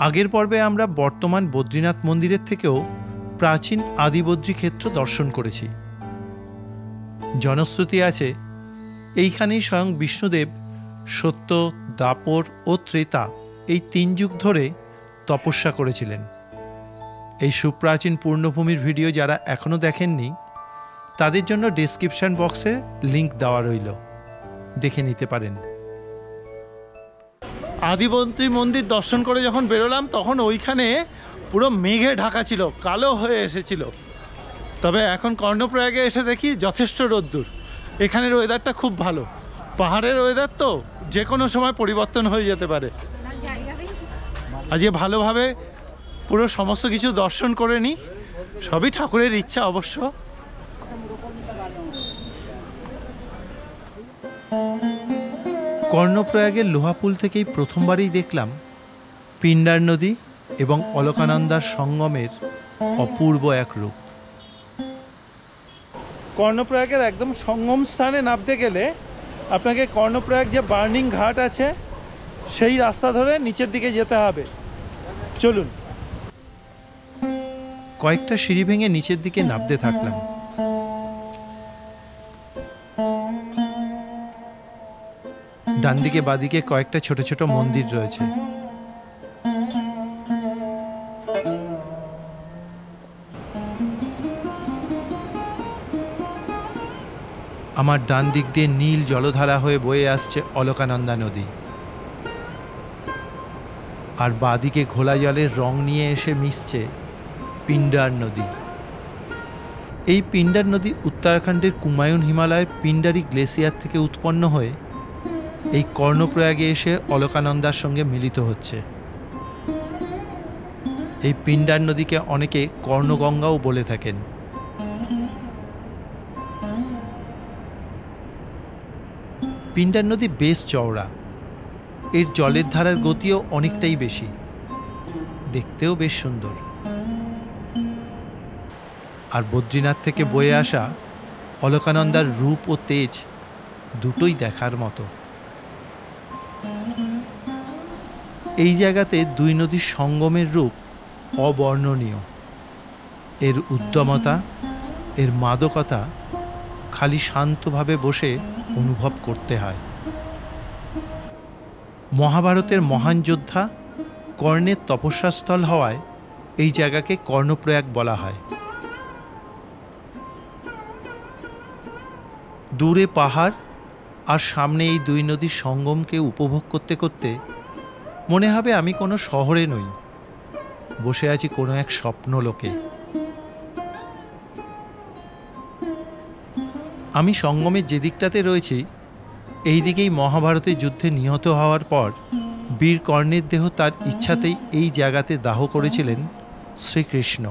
আগের পর্বে আমরা বর্তমান বদ্রীনাথ মন্দিরের থেকেও প্রাচীন আদিবদ্রী ক্ষেত্র দর্শন করেছি। জনশ্রুতি আছে এইখানেই স্বয়ং বিষ্ণুদেব সত্য, দাপর ও ত্রেতা এই 3 যুগ ধরে তপস্যা করেছিলেন। এই সুপ্রাচীন পূর্ণভূমির ভিডিও যারা এখনও দেখেননি তাদের জন্য ডেসক্রিপশন বক্সে লিংক দেওয়া রইল, দেখে নিতে পারেন। আদিবদ্রী মন্দির দর্শন করে যখন বেরোলাম তখন ওইখানে পুরো মেঘে ঢাকা ছিল, কালো হয়ে এসেছিল। তবে এখন কর্ণপ্রয়াগে এসে দেখি যথেষ্ট রোদ্দুর। এখানের ওয়েদারটা খুব ভালো, পাহাড়ের ওয়েদার তো যে কোনো সময় পরিবর্তন হয়ে যেতে পারে। আজকে ভালোভাবে পুরো সমস্ত কিছু দর্শন করে নিই, সবই ঠাকুরের ইচ্ছা অবশ্য। কর্ণপ্রয়াগের লোহাপুল থেকেই প্রথমবারই দেখলাম পিণ্ডার নদী এবং অলকানন্দার সঙ্গমের অপূর্ব এক রূপ। কর্ণপ্রয়াগের একদম সঙ্গম স্থানে নামতে গেলে আপনাকে কর্ণপ্রয়াগ যে বার্নিং ঘাট আছে সেই রাস্তা ধরে নিচের দিকে যেতে হবে। চলুন। কয়েকটা সিঁড়ি ভেঙে নিচের দিকে নামতে থাকলাম। ডান দিকে বাদিকে কয়েকটা ছোট ছোট মন্দির রয়েছে। আমার ডান দিক দিয়ে নীল জলধারা হয়ে বয়ে আসছে অলকানন্দা নদী, আর বাদিকে ঘোলা জলের রং নিয়ে এসে মিশছে পিণ্ডার নদী। এই পিণ্ডার নদী উত্তরাখণ্ডের কুমায়ুন হিমালয়ের পিণ্ডারি গ্লেসিয়ার থেকে উৎপন্ন হয়ে এই কর্ণপ্রয়াগে এসে অলকানন্দার সঙ্গে মিলিত হচ্ছে। এই পিণ্ডার নদীকে অনেকে কর্ণগঙ্গাও বলে থাকেন। পিণ্ডার নদী বেশ চওড়া, এর জলের ধারার গতিও অনেকটাই বেশি, দেখতেও বেশ সুন্দর। আর বদ্রীনাথ থেকে বয়ে আসা অলকানন্দার রূপ ও তেজ দুটোই দেখার মতো। এই জায়গাতে 2 নদীর সঙ্গমের রূপ অবর্ণনীয়। এর উদ্যমতা, এর মাদকতা খালি শান্তভাবে বসে অনুভব করতে হয়। মহাভারতের মহান যোদ্ধা কর্ণের তপস্যাস্থল হওয়ায় এই জায়গাকে কর্ণপ্রয়াগ বলা হয়। দূরে পাহাড় আর সামনে এই 2 নদীর সঙ্গমকে উপভোগ করতে করতে মনে হবে আমি কোনো শহরে নই, বসে আছি কোনো এক স্বপ্নলোকে। আমি সঙ্গমের যে দিকটাতে রয়েছি এই দিকেই মহাভারতের যুদ্ধে নিহত হওয়ার পর বীর কর্ণের দেহ তার ইচ্ছাতেই এই জায়গাতে দাহ করেছিলেন শ্রীকৃষ্ণ।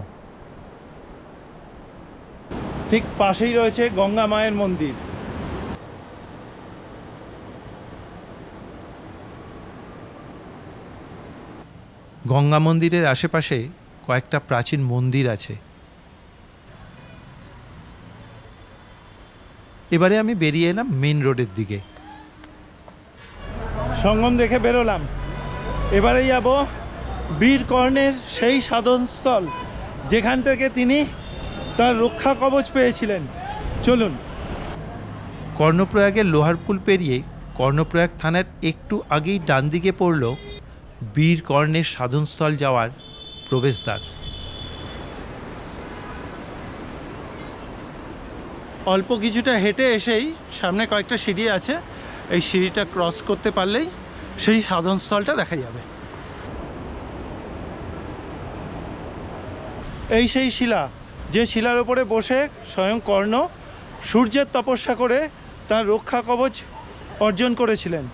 ঠিক পাশেই রয়েছে গঙ্গা মায়ের মন্দির। গঙ্গা মন্দিরের আশেপাশে কয়েকটা প্রাচীন মন্দির আছে। এবারে আমি বেরিয়ে এলাম মেন রোডের দিকে। সঙ্গম দেখে বেরোলাম। এবারে যাব বীর কর্ণের সেই সাধনস্থল যেখান থেকে তিনি তার রক্ষা কবচ পেয়েছিলেন। চলুন। কর্ণপ্রয়াগের লোহারপুল পেরিয়ে কর্ণপ্রয়াগ থানার একটু আগেই ডান দিকে পড়ল বীর কর্ণের সাধনস্থল যাওয়ার প্রবেশদ্বার। অল্প কিছুটা হেঁটে এসেই সামনে কয়েকটা সিঁড়ি আছে, এই সিঁড়িটা ক্রস করতে পারলেই সেই সাধনস্থলটা দেখা যাবে। এই সেই শিলা, যে শিলার ওপরে বসে স্বয়ং কর্ণ সূর্যের তপস্যা করে তার রক্ষা কবচ অর্জন করেছিলেন।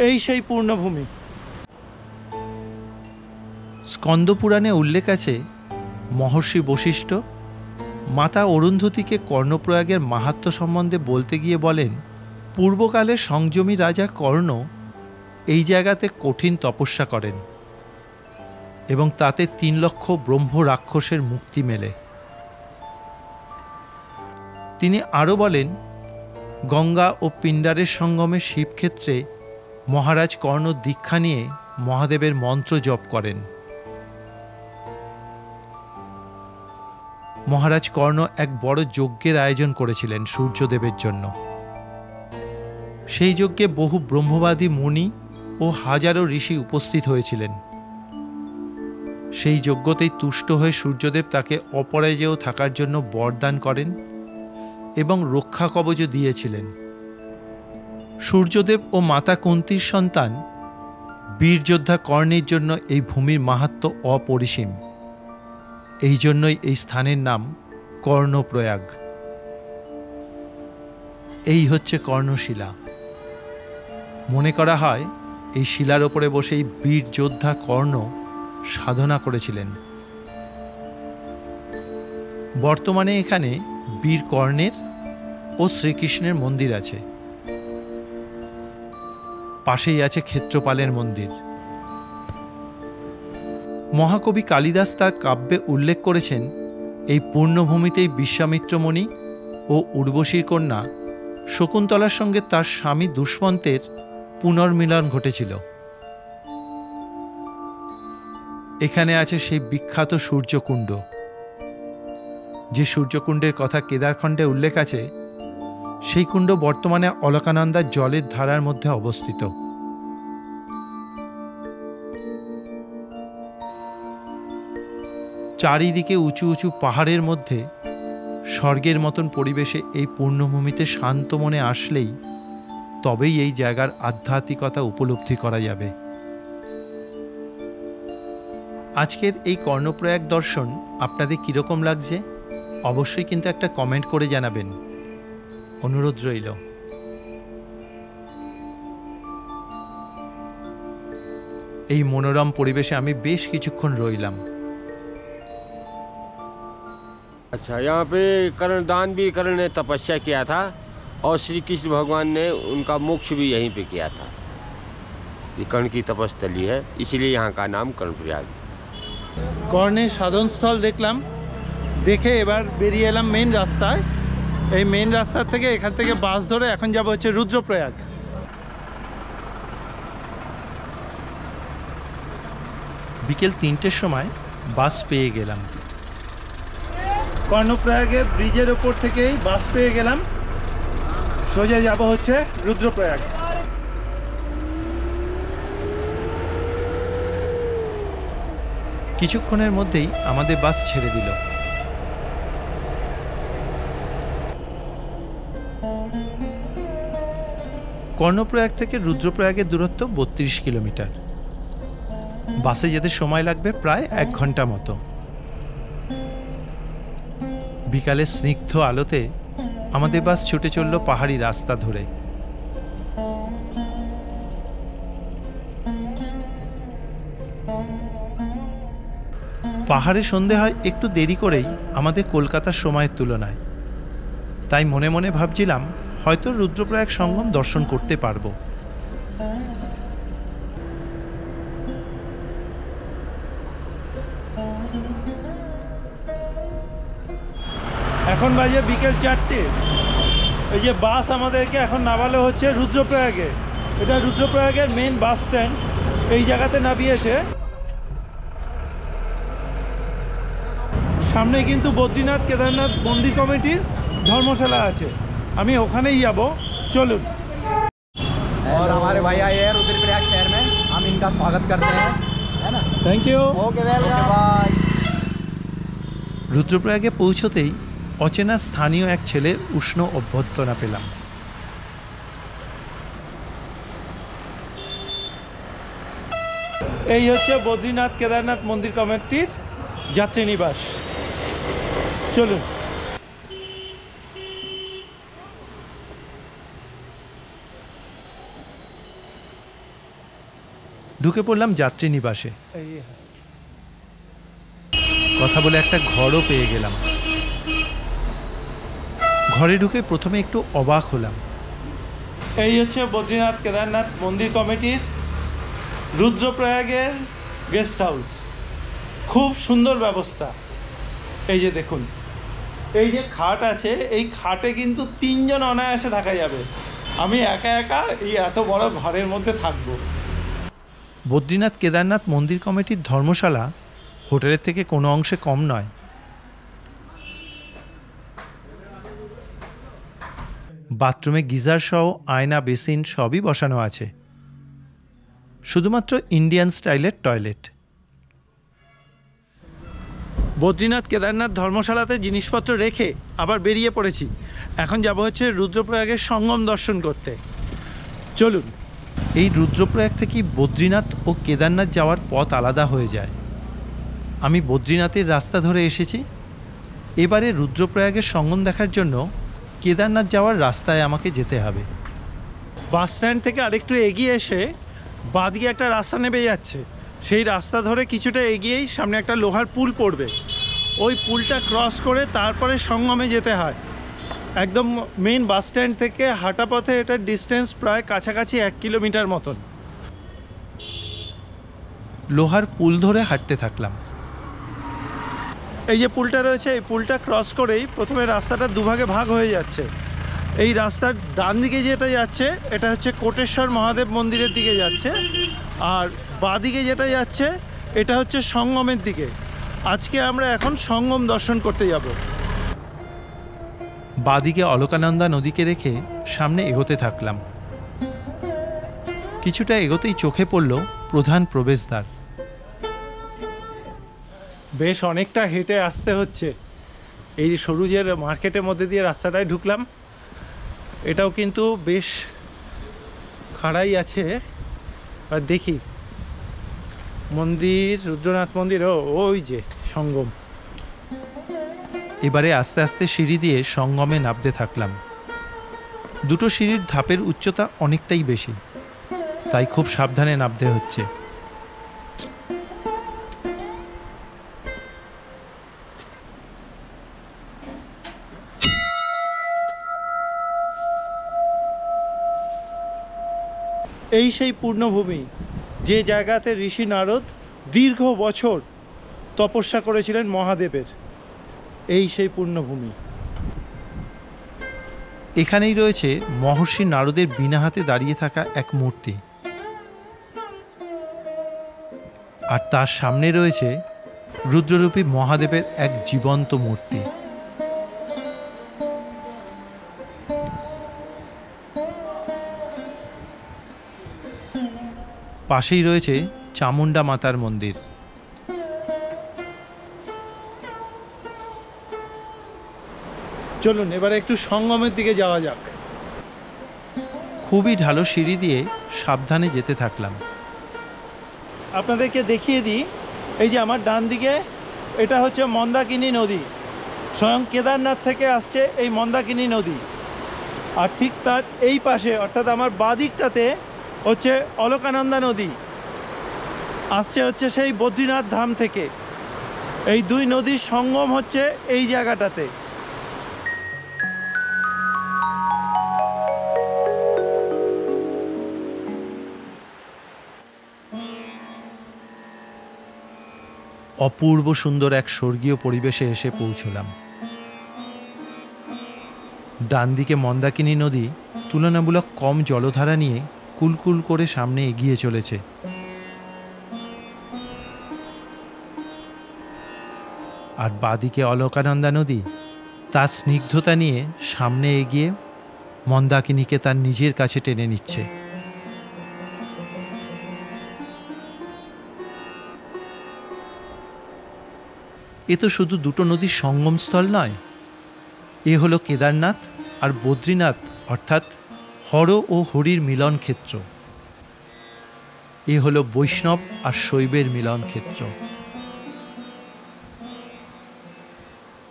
এই সেই পূর্ণভূমি। স্কন্দপুরাণে উল্লেখ আছে মহর্ষি বশিষ্ঠ মাতা অরুন্ধতীকে কর্ণপ্রয়াগের মাহাত্ম্য সম্বন্ধে বলতে গিয়ে বলেন, পূর্বকালে সংযমী রাজা কর্ণ এই জায়গাতে কঠিন তপস্যা করেন এবং তাতে 3 লক্ষ ব্রহ্ম রাক্ষসের মুক্তি মেলে। তিনি আরও বলেন, গঙ্গা ও পিণ্ডারের সঙ্গমে শিবক্ষেত্রে মহারাজ কর্ণ দীক্ষা নিয়ে মহাদেবের মন্ত্র জপ করেন। মহারাজ কর্ণ এক বড় যজ্ঞের আয়োজন করেছিলেন সূর্যদেবের জন্য। সেই যজ্ঞে বহু ব্রহ্মবাদী মুনি ও হাজারো ঋষি উপস্থিত হয়েছিলেন। সেই যজ্ঞতেই তুষ্ট হয়ে সূর্যদেব তাকে অপরাজেয় থাকার জন্য বরদান করেন এবং রক্ষা কবচও দিয়েছিলেন। সূর্যদেব ও মাতা কুন্তীর সন্তান বীর যোদ্ধা কর্ণের জন্য এই ভূমির মাহাত্ম্য অপরিসীম। এই জন্যই এই স্থানের নাম কর্ণপ্রয়াগ। এই হচ্ছে কর্ণশিলা। মনে করা হয় এই শিলার ওপরে বসেই বীর যোদ্ধা কর্ণ সাধনা করেছিলেন। বর্তমানে এখানে বীর কর্ণের ও শ্রীকৃষ্ণের মন্দির আছে। পাশেই আছে ক্ষেত্রপালের মন্দির। মহাকবি কালিদাস তার কাব্যে উল্লেখ করেছেন, এই পূর্ণভূমিতেই বিশ্বামিত্র মুনি ও উর্বশীর কন্যা শকুন্তলার সঙ্গে তার স্বামী দুষ্মন্তের পুনর্মিলন ঘটেছিল। এখানে আছে সেই বিখ্যাত সূর্যকুণ্ড। যে সূর্যকুণ্ডের কথা কেদারখণ্ডে উল্লেখ আছে, সেই কুণ্ড বর্তমানে অলকানন্দার জলের ধারার মধ্যে অবস্থিত। চারিদিকে উঁচু উঁচু পাহাড়ের মধ্যে স্বর্গের মতন পরিবেশে এই পূর্ণভূমিতে শান্ত মনে আসলেই তবেই এই জায়গার আধ্যাত্মিকতা উপলব্ধি করা যাবে। আজকের এই কর্ণপ্রয়াগ দর্শন আপনাদের কীরকম লাগছে অবশ্যই কিন্তু একটা কমেন্ট করে জানাবেন, অনুরোধ রইল। এই মনোরম পরিবেশে আমি বেশ কিছুক্ষণ রইলাম। अच्छा, यहाँ पे कर्णदान भी कर्ण ने तपस्या किया था और श्री कृष्ण भगवान ने उनका मोक्ष भी यहीं पे किया था। ये कर्ण की तपस्थली है, इसलिए यहाँ का नाम कर्णप्रयाग। কর্ণের সাধনস্থল দেখলাম, দেখে এবার বেরিয়ে এলাম মেন রাস্তায়। এই মেন রাস্তার থেকে এখান থেকে বাস ধরে এখন যাব হচ্ছে রুদ্রপ্রয়াগ। বিকেল 3টের সময় বাস পেয়ে গেলাম। কর্ণপ্রয়াগের ব্রিজের ওপর থেকেই বাস পেয়ে গেলাম। সোজা যাব হচ্ছে রুদ্রপ্রয়াগ। কিছুক্ষণের মধ্যেই আমাদের বাস ছেড়ে দিল। কর্ণপ্রয়াগ থেকে রুদ্রপ্রয়াগের দূরত্ব 32 কিলোমিটার। বাসে যেতে সময় লাগবে প্রায় 1 ঘন্টা মতো। বিকালের স্নিগ্ধ আলোতে আমাদের বাস ছুটে চলল পাহাড়ি রাস্তা ধরে। পাহাড়ে সন্ধে হয় একটু দেরি করেই আমাদের কলকাতার সময়ের তুলনায়। তাই মনে মনে ভাবছিলাম হয়তো রুদ্রপ্রয়াগ সঙ্গম দর্শন করতে পারবো। এখন বাজে বিকেল 4টে। এই যে বাস আমাদেরকে এখন নামালো হচ্ছে রুদ্রপ্রয়াগে। এটা রুদ্রপ্রয়াগের মেন বাস স্ট্যান্ড। এই জায়গাতে নামিয়েছে। সামনে কিন্তু বদ্রীনাথ কেদারনাথ মন্দির কমিটির ধর্মশালা আছে, আমি ওখানেই যাব। চলুন। और हमारे भाई आए हैं रुद्रप्रयाग शहर में, हम इनका स्वागत करते हैं, है ना। Thank you. Okay welcome, bye. রুদ্রপ্রয়াগে পৌঁছতেই অচেনা স্থানীয় এক ছেলের উষ্ণ অভ্যর্থনা পেলাম। এই হচ্ছে বদ্রীনাথ কেদারনাথ মন্দির কমিটির যাত্রী নিবাস। চলুন। ঢুকে পড়লাম যাত্রী নিবাসে। কথা বলে একটা ঘরও পেয়ে গেলাম। ঘরে ঢুকে প্রথমে একটু অবাক হলাম। এই হচ্ছে বদ্রীনাথ কেদারনাথ মন্দির কমিটির রুদ্রপ্রয়াগের গেস্ট হাউস। খুব সুন্দর ব্যবস্থা। এই যে দেখুন, এই যে খাট আছে, এই খাটে কিন্তু 3 জন অনায়াসে থাকা যাবে। আমি একা একা এই এত বড় ঘরের মধ্যে থাকবো। বদ্রীনাথ কেদারনাথ মন্দির কমিটির ধর্মশালা হোটেলের থেকে কোনো অংশে কম নয়। বাথরুমে গিজার সহ আয়না, বেসিন সবই বসানো আছে। শুধুমাত্র ইন্ডিয়ান স্টাইলের টয়লেট। বদ্রীনাথ কেদারনাথ ধর্মশালাতে জিনিসপত্র রেখে আবার বেরিয়ে পড়েছি। এখন যাব হচ্ছে রুদ্রপ্রয়াগের সঙ্গম দর্শন করতে। চলুন। এই রুদ্রপ্রয়াগ থেকেই বদ্রীনাথ ও কেদারনাথ যাওয়ার পথ আলাদা হয়ে যায়। আমি বদ্রীনাথের রাস্তা ধরে এসেছি। এবারে রুদ্রপ্রয়াগের সঙ্গম দেখার জন্য কেদারনাথ যাওয়ার রাস্তায় আমাকে যেতে হবে। বাস স্ট্যান্ড থেকে আরেকটু এগিয়ে এসে বাঁদিকে একটা রাস্তা নেমে যাচ্ছে। সেই রাস্তা ধরে কিছুটা এগিয়েই সামনে একটা লোহার পুল পড়বে। ওই পুলটা ক্রস করে তারপরে সঙ্গমে যেতে হয়। একদম মেইন বাস স্ট্যান্ড থেকে হাঁটা পথে এটার ডিস্টেন্স প্রায় কাছাকাছি 1 কিলোমিটার মতন। লোহার পুল ধরে হাঁটতে থাকলাম। এই যে পুলটা রয়েছে, এই পুলটা ক্রস করেই প্রথমে রাস্তাটা দুভাগে ভাগ হয়ে যাচ্ছে। এই রাস্তার ডান দিকে যেটা যাচ্ছে এটা হচ্ছে কোটেশ্বর মহাদেব মন্দিরের দিকে যাচ্ছে, আর বাঁদিকে যেটা যাচ্ছে এটা হচ্ছে সঙ্গমের দিকে। আজকে আমরা এখন সঙ্গম দর্শন করতে যাব। বাঁদিকে অলকানন্দা নদীকে রেখে সামনে এগোতে থাকলাম। কিছুটা এগোতেই চোখে পড়ল প্রধান প্রবেশদ্বার। বেশ অনেকটা হেঁটে আসতে হচ্ছে। এই সরু যে মার্কেটের মধ্যে দিয়ে রাস্তাটায় ঢুকলাম, এটাও কিন্তু বেশ খাড়াই আছে। আর দেখি মন্দির, রুদ্রনাথ মন্দির, ওই যে সঙ্গম। এবারে আস্তে আস্তে সিঁড়ি দিয়ে সঙ্গমে নামতে থাকলাম। দুটো সিঁড়ির ধাপের উচ্চতা অনেকটাই বেশি, তাই খুব সাবধানে নামতে হচ্ছে। এই সেই পূর্ণভূমি, যে জায়গাতে ঋষি নারদ দীর্ঘ বছর তপস্যা করেছিলেন মহাদেবের। এই সেই পূর্ণভূমি। এখানেই রয়েছে মহর্ষি নারদের বিনা হাতে দাঁড়িয়ে থাকা এক মূর্তি, আর তার সামনে রয়েছে রুদ্ররূপী মহাদেবের এক জীবন্ত মূর্তি। পাশেই রয়েছে চামুন্ডা মাতার মন্দির। চলুন এবারে একটু সঙ্গমের দিকে যাওয়া যাক। খুবই ঢালু সিঁড়ি দিয়ে সাবধানে যেতে থাকলাম। আপনাদেরকে দেখিয়ে দিই, এই যে আমার ডান দিকে এটা হচ্ছে মন্দাকিনী নদী। স্বয়ং কেদারনাথ থেকে আসছে এই মন্দাকিনী নদী। আর ঠিক তার এই পাশে অর্থাৎ আমার বাঁ দিকটাতে হচ্ছে অলকানন্দা নদী, আসছে হচ্ছে সেই বদ্রীনাথ ধাম থেকে। এই দুই নদীর সঙ্গম হচ্ছে এই জায়গাটাতে। অপূর্ব সুন্দর এক স্বর্গীয় পরিবেশে এসে পৌঁছলাম। ডান দিকে মন্দাকিনী নদী তুলনামূলক কম জলধারা নিয়ে কুলকুল করে সামনে এগিয়ে চলেছে। আর বাঁদিকে অলকানন্দা নদী তার স্নিগ্ধতা নিয়ে সামনে এগিয়ে মন্দাকিনীকে তার নিজের কাছে টেনে নিচ্ছে। এ তো শুধু দুটো নদীর সঙ্গমস্থল নয়, এ হলো কেদারনাথ আর বদ্রীনাথ অর্থাৎ হর ও হরির মিলন ক্ষেত্র। এ হলো বৈষ্ণব আর শৈবের মিলন ক্ষেত্র।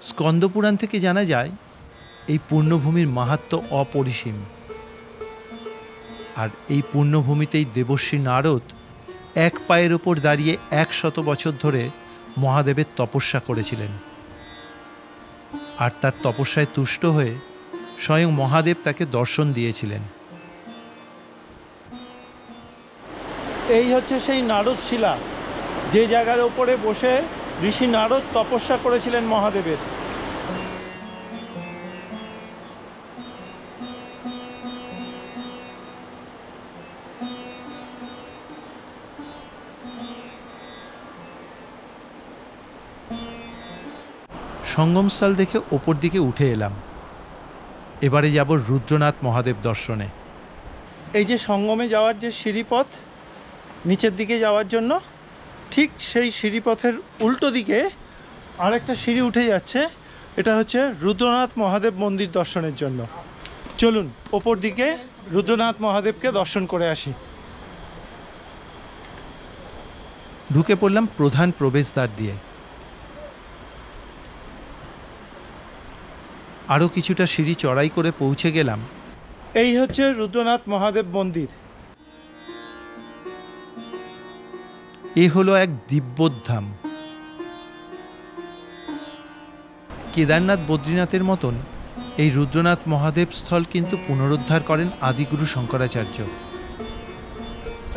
স্কন্দপুরাণ থেকে জানা যায় এই পূর্ণভূমির মাহাত্ম্য অপরিসীম। আর এই পূর্ণভূমিতেই দেবর্ষী নারদ এক পায়ের ওপর দাঁড়িয়ে 100 বছর ধরে মহাদেবের তপস্যা করেছিলেন। আর তার তপস্যায় তুষ্ট হয়ে স্বয়ং মহাদেব তাকে দর্শন দিয়েছিলেন। এই হচ্ছে সেই নারদ শিলা, যে জায়গার ওপরে বসে ঋষি নারদ তপস্যা করেছিলেন মহাদেবের। সঙ্গমস্থল দেখে ওপর দিকে উঠে এলাম। এবারে যাব রুদ্রনাথ মহাদেব দর্শনে। এই যে সঙ্গমে যাওয়ার যে সিঁড়িপথ নিচের দিকে যাওয়ার জন্য, ঠিক সেই সিঁড়িপথের উল্টো দিকে আরেকটা সিঁড়ি উঠে যাচ্ছে। এটা হচ্ছে রুদ্রনাথ মহাদেব মন্দির দর্শনের জন্য। চলুন ওপর দিকে রুদ্রনাথ মহাদেবকে দর্শন করে আসি। ঢুকে পড়লাম প্রধান প্রবেশদ্বার দিয়ে। আরও কিছুটা সিঁড়ি চড়াই করে পৌঁছে গেলাম। এই হচ্ছে রুদ্রনাথ মহাদেব মন্দির। এ হলো এক দিব্যধাম। কেদারনাথ বদ্রীনাথের মতন এই রুদ্রনাথ মহাদেব স্থল কিন্তু পুনরুদ্ধার করেন আদিগুরু শঙ্করাচার্য।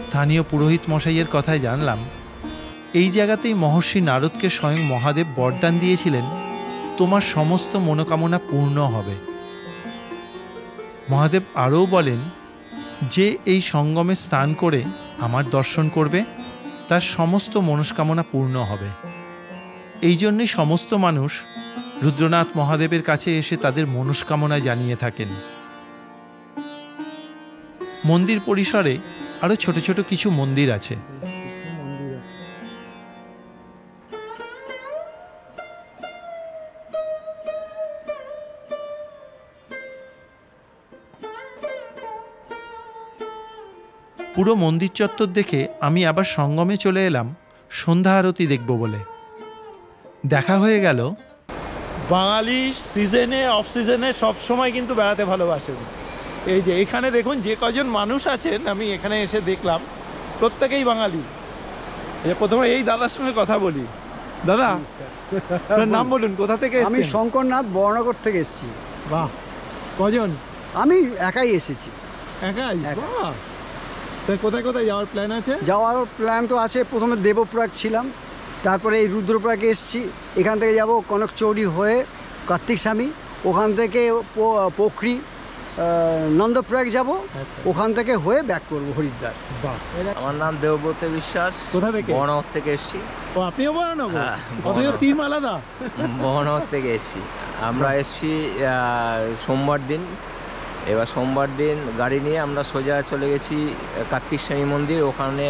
স্থানীয় পুরোহিত মশাইয়ের কথায় জানলাম, এই জায়গাতেই মহর্ষি নারদকে স্বয়ং মহাদেব বরদান দিয়েছিলেন, তোমার সমস্ত মনোকামনা পূর্ণ হবে। মহাদেব আরও বলেন, যে এই সঙ্গমে স্নান করে আমার দর্শন করবে তার সমস্ত মনস্কামনা পূর্ণ হবে। এই জন্যই সমস্ত মানুষ রুদ্রনাথ মহাদেবের কাছে এসে তাদের মনস্কামনা জানিয়ে থাকেন। মন্দির পরিসরে আরও ছোট ছোট কিছু মন্দির আছে। পুরো মন্দির চত্বর দেখে আমি আবার সঙ্গমে চলে এলাম সন্ধ্যা আরতি দেখব বলে। দেখা হয়ে গেল। বাঙালি সিজনে অফ সিজনে সবসময় কিন্তু বেড়াতে ভালোবাসেন। এই যে এখানে দেখুন যে কজন মানুষ আছেন, আমি এখানে এসে দেখলাম প্রত্যেকেই বাঙালি। প্রথমে এই দাদার সঙ্গে কথা বলি। দাদা, আপনার নাম বলুন, কোথা থেকে এসেছেন? আমি শঙ্করনাথ বর্ণনগর থেকে এসেছি। বাহ, কজন? আমি একাই এসেছি। একাই? বাহ। তাই কোথায় কোথায় যাওয়ার প্ল্যান আছে? যাওয়ার প্ল্যান তো আছে। প্রথমে দেবপ্রয়াগ ছিলাম, তারপরে এই রুদ্রপ্রয়াগে এসেছি। এখান থেকে যাব কনকচৌরি হয়ে কার্তিক স্বামী, ওখান থেকে পোখরি নন্দপ্রয়াগ যাব, ওখান থেকে হয়ে ব্যাক করবো হরিদ্বার। আমার নাম দেবব্রত বিশ্বাস। কোথা থেকে? বর্ণনগর থেকে এসেছি। ও, আপনিও বর্ণনগর? হ্যাঁ, অথচ টিম আলাদা। বর্ণনগর থেকে এসেছি। আমরা এসেছি সোমবার দিন। এবার সোমবার দিন গাড়ি নিয়ে আমরা সোজা চলে গেছি কার্তিক স্বামী মন্দির। ওখানে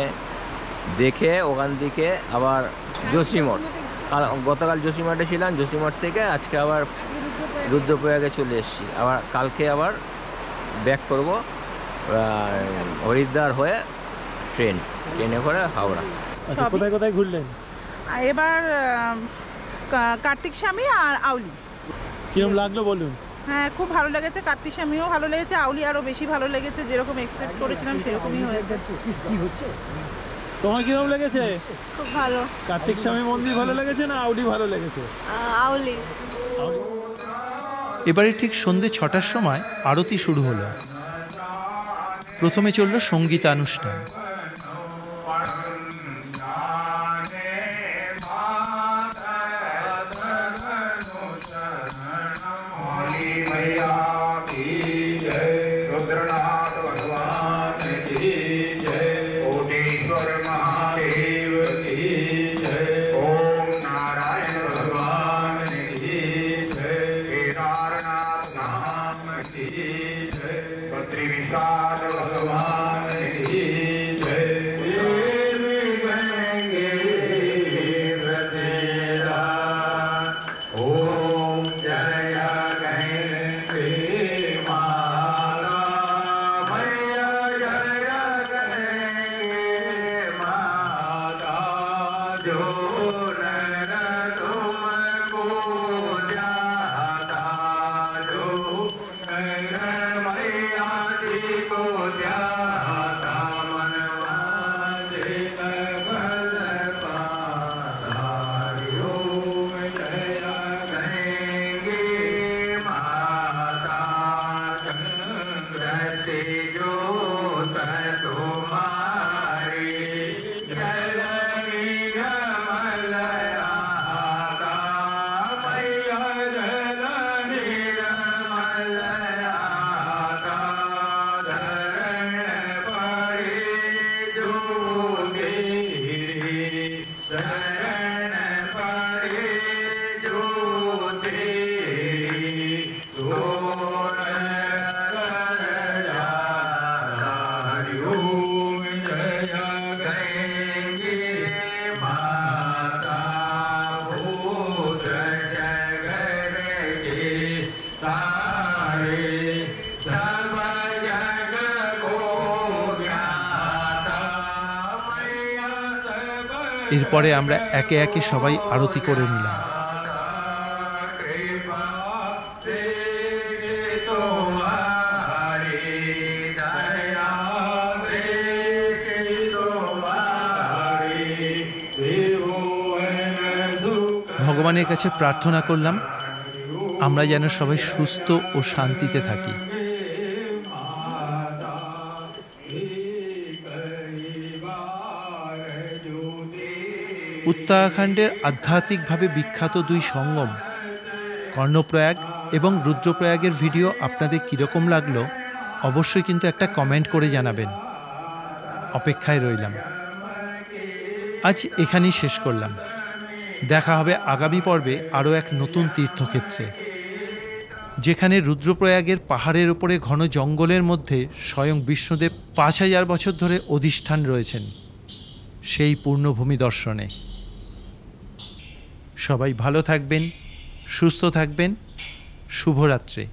দেখে ওখান থেকে আবার যোশীমঠ, গতকাল যোশীমঠে ছিলাম। যোশীমঠ থেকে আজকে আবার রুদ্রপ্রয়াগে চলে এসেছি। আবার কালকে আবার ব্যাক করব হরিদ্বার হয়ে ট্রেনে করে হাওড়া। কোথায় কোথায় ঘুরলেন? এবার কার্তিক স্বামী আর আউলি। কিরম লাগলো বলুন? হ্যাঁ, খুব ভালো লেগেছে। কার্তিক স্বামীও ভালো লেগেছে, আউলি আরও বেশি ভালো লেগেছে। যেরকম এক্সপেক্ট করেছিলাম সেরকমই হয়েছে। তোমার কিরম লেগেছে? খুব ভালো। কার্তিক স্বামী মন্দির ভালো লেগেছে না আউলি ভালো লেগেছে? আউলি। এবারে ঠিক সন্ধ্যে 6টার সময় আরতি শুরু হলো। প্রথমে চলল সঙ্গীতানুষ্ঠান। এরপরে আমরা একে একে সবাই আরতি করে নিলাম। ভগবানের কাছে প্রার্থনা করলাম আমরা যেন সবাই সুস্থ ও শান্তিতে থাকি। উত্তরাখণ্ডের আধ্যাত্মিকভাবে বিখ্যাত দুই সঙ্গম কর্ণপ্রয়াগ এবং রুদ্রপ্রয়াগের ভিডিও আপনাদের কীরকম লাগলো অবশ্যই কিন্তু একটা কমেন্ট করে জানাবেন। অপেক্ষায় রইলাম। আজ এখানেই শেষ করলাম। দেখা হবে আগামী পর্বে আরও এক নতুন তীর্থক্ষেত্রে, যেখানে রুদ্রপ্রয়াগের পাহাড়ের উপরে ঘন জঙ্গলের মধ্যে স্বয়ং বিষ্ণুদেব 5000 বছর ধরে অধিষ্ঠান রয়েছেন সেই পূর্ণভূমি দর্শনে। সবাই ভালো থাকবেন, সুস্থ থাকবেন। শুভরাত্রি।